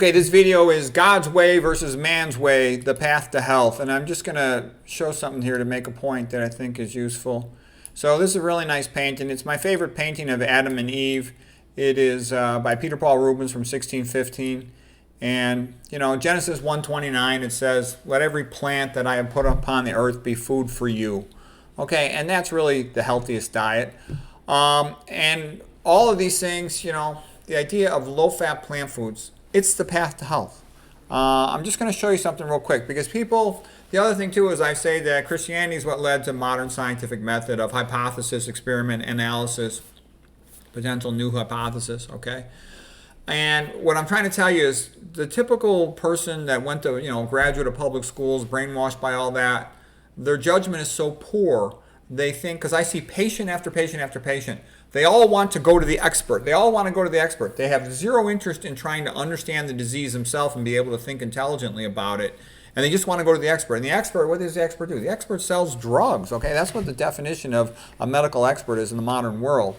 Okay, this video is God's way versus man's way, the path to health. And I'm just going to show something here to make a point that I think is useful. So this is a really nice painting. It's my favorite painting of Adam and Eve. It is by Peter Paul Rubens from 1615. And, you know, Genesis 1:29, it says, "Let every plant that I have put upon the earth be food for you." Okay, and that's really the healthiest diet. And all of these things, you know, the idea of low-fat plant foods, it's the path to health. I'm just going to show you something real quick because people, the other thing too is I say that Christianity is what led to modern scientific method of hypothesis, experiment, analysis, potential new hypothesis, okay? And what I'm trying to tell you is the typical person that went to, you know, graduate of public schools, brainwashed by all that, their judgment is so poor, they think, because I see patient after patient after patient, they all want to go to the expert. They all want to go to the expert. They have zero interest in trying to understand the disease themselves and be able to think intelligently about it. And they just want to go to the expert. And the expert, what does the expert do? The expert sells drugs, okay? That's what the definition of a medical expert is in the modern world.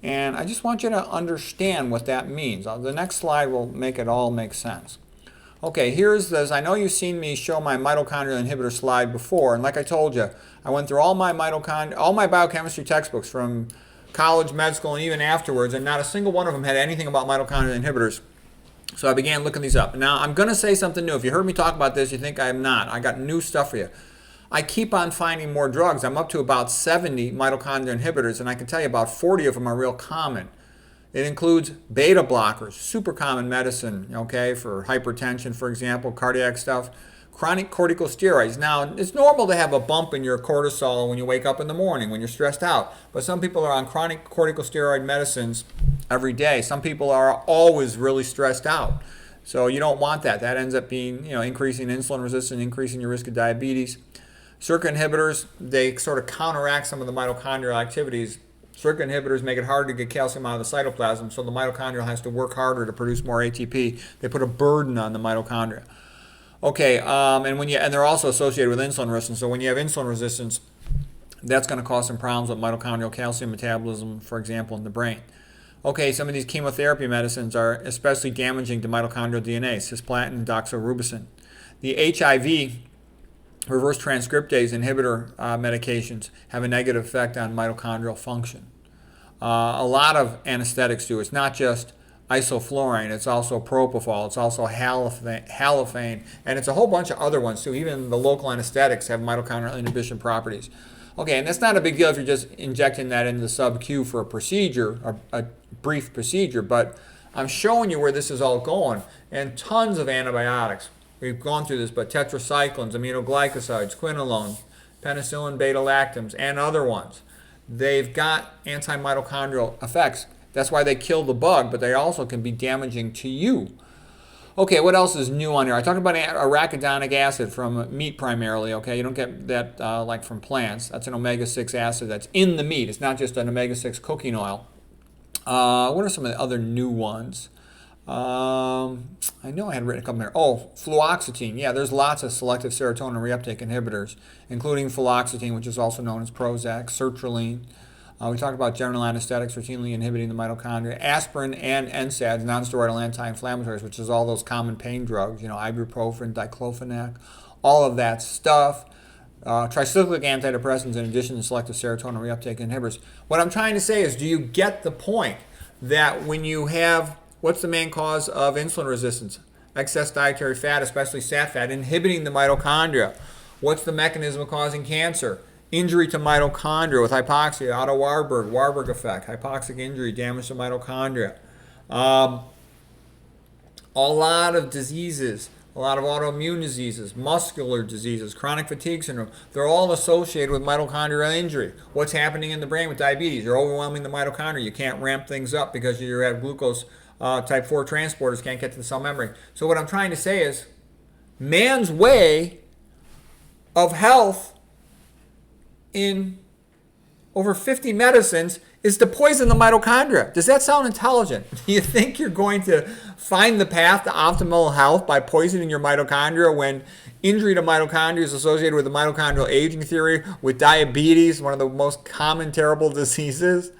And I just want you to understand what that means. The next slide will make it all make sense. Okay, here's this. I know you've seen me show my mitochondrial inhibitor slide before. And like I told you, I went through all my biochemistry textbooks from college, med school, and even afterwards, and not a single one of them had anything about mitochondrial inhibitors. So I began looking these up. Now, I'm going to say something new. If you heard me talk about this, you think I am not. I got new stuff for you. I keep on finding more drugs. I'm up to about 70 mitochondrial inhibitors, and I can tell you about 40 of them are real common. It includes beta blockers, super common medicine, okay, for hypertension, for example, cardiac stuff. Chronic corticosteroids. Now, it's normal to have a bump in your cortisol when you wake up in the morning, when you're stressed out. But some people are on chronic corticosteroid medicines every day. Some people are always really stressed out. So you don't want that. That ends up being, you know, increasing insulin resistance, increasing your risk of diabetes. Circuit inhibitors, they sort of counteract some of the mitochondrial activities. Circuit inhibitors make it harder to get calcium out of the cytoplasm, so the mitochondria has to work harder to produce more ATP. They put a burden on the mitochondria. Okay, and they're also associated with insulin resistance. So when you have insulin resistance, that's going to cause some problems with mitochondrial calcium metabolism, for example, in the brain. Okay, some of these chemotherapy medicines are especially damaging to mitochondrial DNA, cisplatin and doxorubicin. The HIV reverse transcriptase inhibitor medications have a negative effect on mitochondrial function. A lot of anesthetics do. It's not just isoflurane, it's also propofol, it's also halophane, and it's a whole bunch of other ones too. Even the local anesthetics have mitochondrial inhibition properties. Okay, and that's not a big deal if you're just injecting that into the sub-Q for a procedure, a brief procedure, but I'm showing you where this is all going. And tons of antibiotics. We've gone through this, but tetracyclines, aminoglycosides, quinolones, penicillin, beta-lactams, and other ones. They've got anti-mitochondrial effects. That's why they kill the bug, but they also can be damaging to you. Okay, what else is new on here? I talked about arachidonic acid from meat primarily, okay? You don't get that like from plants. That's an omega-6 acid that's in the meat. It's not just an omega-6 cooking oil. What are some of the other new ones? I know I had written a couple there. Oh, fluoxetine. Yeah, there's lots of selective serotonin reuptake inhibitors, including fluoxetine, which is also known as Prozac, sertraline. We talked about general anesthetics routinely inhibiting the mitochondria. Aspirin and NSAIDs, nonsteroidal anti-inflammatories, which is all those common pain drugs, you know, ibuprofen, diclofenac, all of that stuff. Tricyclic antidepressants in addition to selective serotonin reuptake inhibitors. What I'm trying to say is, do you get the point that when you have, what's the main cause of insulin resistance? Excess dietary fat, especially sat fat, inhibiting the mitochondria. What's the mechanism of causing cancer? Injury to mitochondria with hypoxia, Otto Warburg effect, hypoxic injury, damage to mitochondria. A lot of diseases, a lot of autoimmune diseases, muscular diseases, chronic fatigue syndrome, they're all associated with mitochondrial injury. What's happening in the brain with diabetes? You're overwhelming the mitochondria. You can't ramp things up because you have glucose type 4 transporters, can't get to the cell membrane. So what I'm trying to say is, man's way of health in over 50 medicines is to poison the mitochondria. Does that sound intelligent? Do you think you're going to find the path to optimal health by poisoning your mitochondria when injury to mitochondria is associated with the mitochondrial aging theory, with diabetes, one of the most common terrible diseases?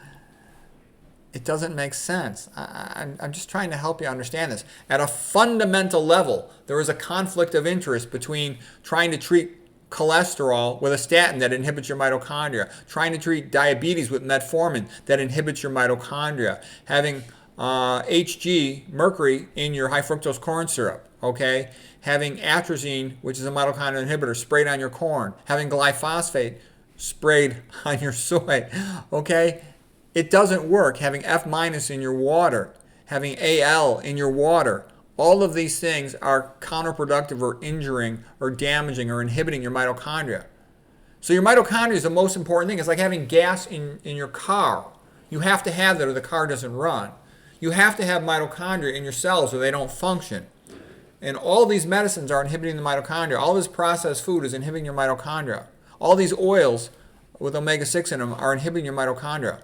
It doesn't make sense. I'm just trying to help you understand this. At a fundamental level, there is a conflict of interest between trying to treat cholesterol with a statin that inhibits your mitochondria, trying to treat diabetes with metformin that inhibits your mitochondria, having HG, mercury, in your high fructose corn syrup, okay? Having atrazine, which is a mitochondrial inhibitor, sprayed on your corn, having glyphosate sprayed on your soy, okay? It doesn't work. Having F minus in your water, having Al in your water, all of these things are counterproductive or injuring or damaging or inhibiting your mitochondria. So your mitochondria is the most important thing. It's like having gas in your car. You have to have that or the car doesn't run. You have to have mitochondria in your cells or they don't function. And all these medicines are inhibiting the mitochondria. All this processed food is inhibiting your mitochondria. All these oils with omega-6 in them are inhibiting your mitochondria.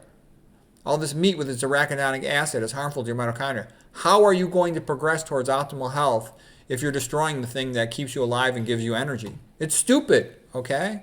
All this meat with its arachidonic acid is harmful to your mitochondria. How are you going to progress towards optimal health if you're destroying the thing that keeps you alive and gives you energy? It's stupid, okay?